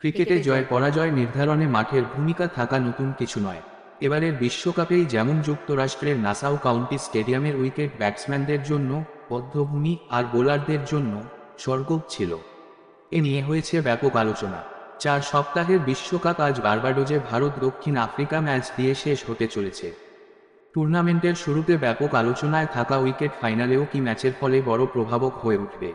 ক্রিকেটে জয় পরাজয় নির্ধারণে মাঠের ভূমিকা থাকা নতুন কিছু নয়। এবারের বিশ্বকাপেই যেমন যুক্তরাষ্ট্রের নাসাউ কাউন্টি স্টেডিয়ামের উইকেট ব্যাটসম্যানদের জন্য বদ্ধভূমি আর বোলারদের জন্য স্বর্গ ছিল, এ নিয়ে হয়েছে ব্যাপক আলোচনা। 4 সপ্তাহের বিশ্বকাপ আজ বার্বাডোজে ভারত দক্ষিণ আফ্রিকা ম্যাচ দিয়ে শেষ হতে চলেছে। টুর্নামেন্টের শুরুতে ব্যাপক আলোচনায় থাকা উইকেট ফাইনালেও কি ম্যাচের ফলে বড় প্রভাবক হয়ে উঠবে।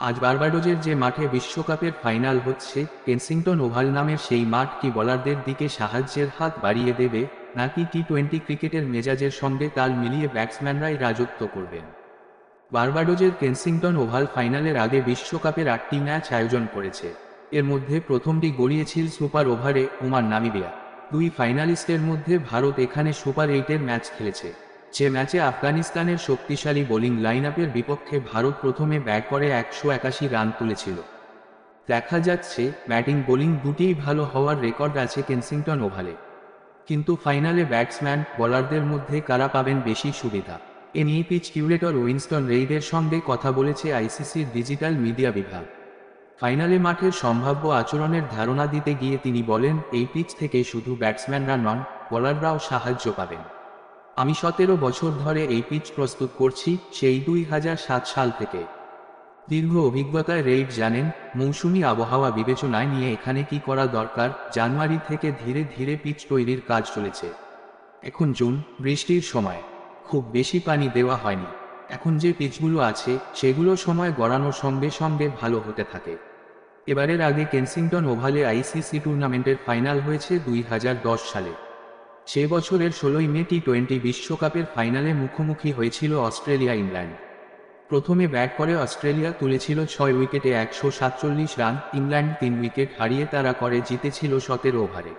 আজ বার্বাডোজের যে মাঠে বিশ্বকাপের ফাইনাল হচ্ছে, কেনসিংটন ওভাল নামের সেই মাঠ কি বলারদের দিকে সাহায্যের হাত বাড়িয়ে দেবে, নাকি টি-20 ক্রিকেটের মেজাজের সঙ্গে তাল মিলিয়ে ব্যাটসম্যানরাই রাজত্ব করবেন? বার্বাডোজের কেনসিংটন ওভাল ফাইনালের আগে বিশ্বকাপের 8টি ম্যাচ আয়োজন করেছে। এর মধ্যে প্রথমটি গড়িয়েছিল সুপার ওভারে ওমান নামিবিয়া। 2 ফাইনালিস্টের মধ্যে ভারত এখানে সুপার 8-এর ম্যাচ খেলেছে। যে ম্যাচে আফগানিস্তানের শক্তিশালী বোলিং লাইনআপের বিপক্ষে ভারত প্রথমে ব্যাট করে 181 রান তুলেছিল। দেখা যাচ্ছে ব্যাটিং বোলিং দুটিই ভালো হওয়ার রেকর্ড আছে কেনসিংটন ওভালে। কিন্তু ফাইনালে ব্যাটসম্যান বোলারদের মধ্যে কারা পাবেন বেশি সুবিধা, এ নিয়ে পিচ কিউরেটর উইনস্টন রেইডের সঙ্গে কথা বলেছে আইসিসির ডিজিটাল মিডিয়া বিভাগ। ফাইনালে মাঠের সম্ভাব্য আচরণের ধারণা দিতে গিয়ে তিনি বলেন, এই পিচ থেকে শুধু ব্যাটসম্যানরা নন, বোলাররাও সাহায্য পাবেন। আমি 17 বছর ধরে এই পিচ প্রস্তুত করছি, সেই 2007 সাল থেকে। দীর্ঘ অভিজ্ঞতায় রেইড জানেন মৌসুমি আবহাওয়া বিবেচনায় নিয়ে এখানে কি করা দরকার। জানুয়ারি থেকে ধীরে ধীরে পিচ তৈরির কাজ চলেছে। এখন জুন, বৃষ্টির সময়, খুব বেশি পানি দেওয়া হয়নি। এখন যে পিচগুলো আছে সেগুলো সময় গড়ানোর সঙ্গে সঙ্গে ভালো হতে থাকে। এবারের আগে কেনসিংটন ওভালে আইসিসি টুর্নামেন্টের ফাইনাল হয়েছে 2010 সালে। সে বছরের 16ই মে টি-20 বিশ্বকাপের ফাইনালে মুখোমুখি হয়েছিল অস্ট্রেলিয়া ইংল্যান্ড। প্রথমে ব্যাট করে অস্ট্রেলিয়া তুলেছিল 6 উইকেটে 147 রান। ইংল্যান্ড 3 উইকেট হারিয়ে তারা করে জিতেছিল 17 ওভারে।